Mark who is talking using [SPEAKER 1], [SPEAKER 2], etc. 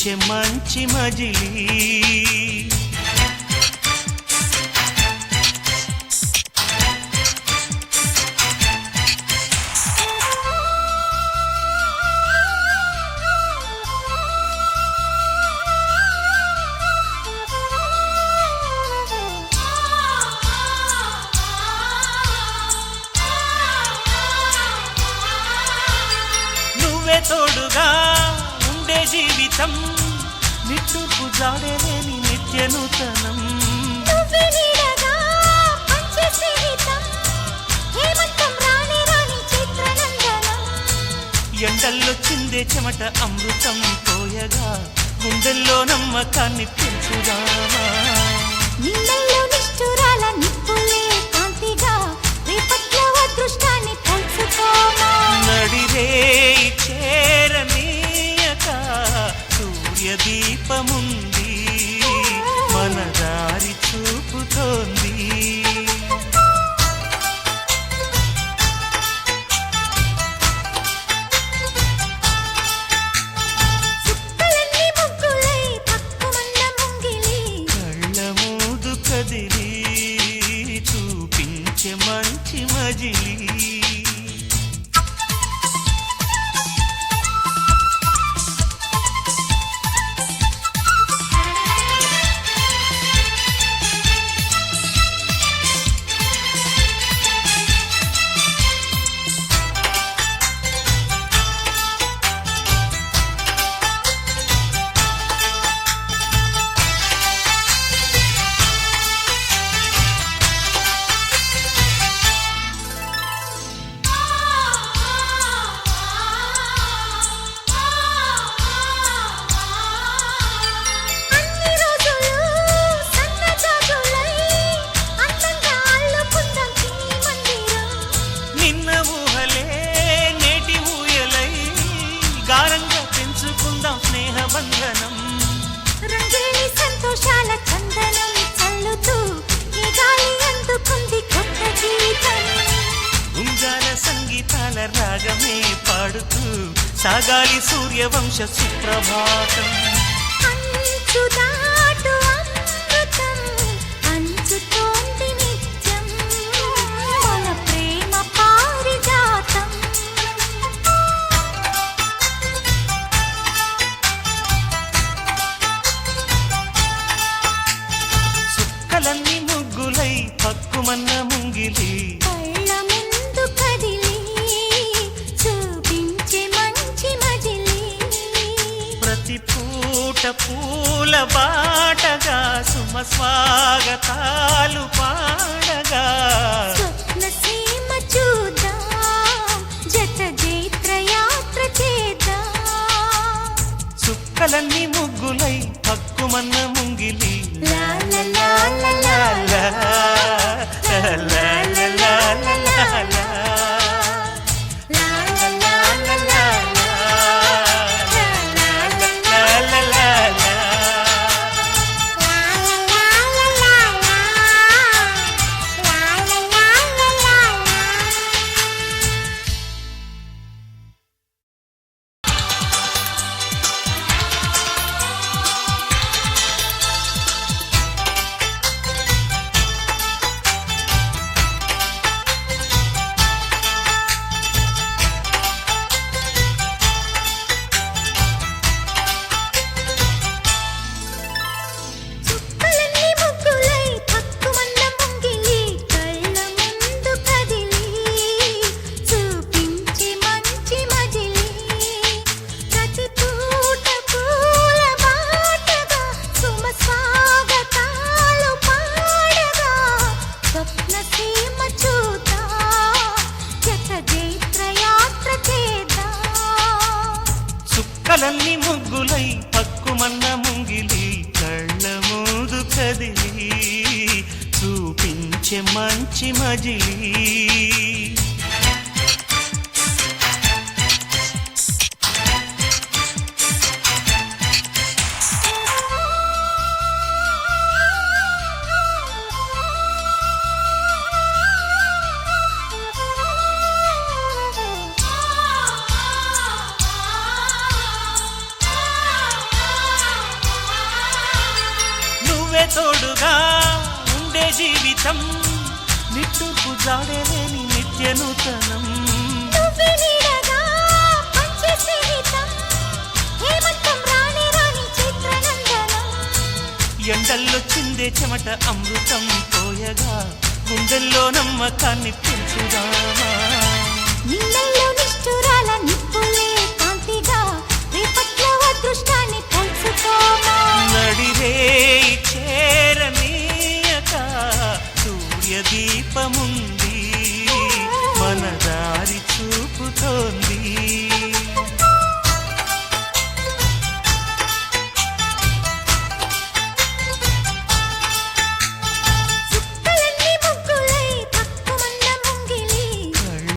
[SPEAKER 1] చూపించే మంచి మజిలీ తోడుగా ఉండే జీవితం నిట్టూర్పు జాడలేని నిత్య నూతనం ఎండల్లో చిందే చెమట అమృతం పోయగా గుండెల్లో నమ్మకాన్ని పెంచుదామా
[SPEAKER 2] నిన్నల్లో నిష్ఠురాల నిప్పులే కాంతిగా రేపట్లో అదృష్టాన్ని పంచుకోమా
[SPEAKER 1] నడిరే చేరనీయక సూర్యదీపముంది మన దారి చూపుతోంది కళ్ళ మూదు కదిలి చూపించే మంచి మజిలీ
[SPEAKER 2] సంతోషాల చందనం చల్లుతూ ఈ గాలి అందుకుంది కొత్త గీతం
[SPEAKER 1] గుంజాల సంగీతాల రాగమే పాడుతూ సాగాలి సూర్యవంశ సుప్రభాతం
[SPEAKER 2] అంచుదాటు అమృతం అంచుతోంది నిత్యం మన ప్రేమ పారిజాతం
[SPEAKER 1] కలన్ని ముగ్గులై పక్కుమన్న ముంగిలి
[SPEAKER 2] కళ్ళ ముందు కదిలి చూపించే మంచి మజిలీ
[SPEAKER 1] ప్రతి పూట పూల బాటగా సుమ స్వాగతాలు పాడగా
[SPEAKER 2] స్వప్న సీమ చూద్దాం జత జైత్ర యాత్ర చేద్దాం
[SPEAKER 1] చుక్కలన్నీ ముగ్గులై పక్కుమన్న ముంగిలి
[SPEAKER 2] లా లా లా లా లా లా లా లా లా
[SPEAKER 1] కలల్ని ముగ్గులై పక్కుమన్న ముంగిలి కళ్ళ మూదు కదిలి చూపించే మంచి మజిలీ తోడుగా ఉండే జీవితం నిట్టూర్పు జాడలేని నిత్య నూతనం
[SPEAKER 2] నువ్వే నీడగా మంచి స్నేహితం హేమంతం రాణి రాణి చిత్రనందనం
[SPEAKER 1] ఎండల్లో చిందే చెమట అమృతం పోయగా గుండెల్లో నమ్మకాన్ని పెంచుదామా
[SPEAKER 2] నిన్నల్లో నిష్ఠురాల నిప్పులే కాంతిగా రేపట్లో అదృష్టాన్ని పంచుకోమా
[SPEAKER 1] నడిరే చేరనీయక సూర్య దీపముంది మన దారి చూ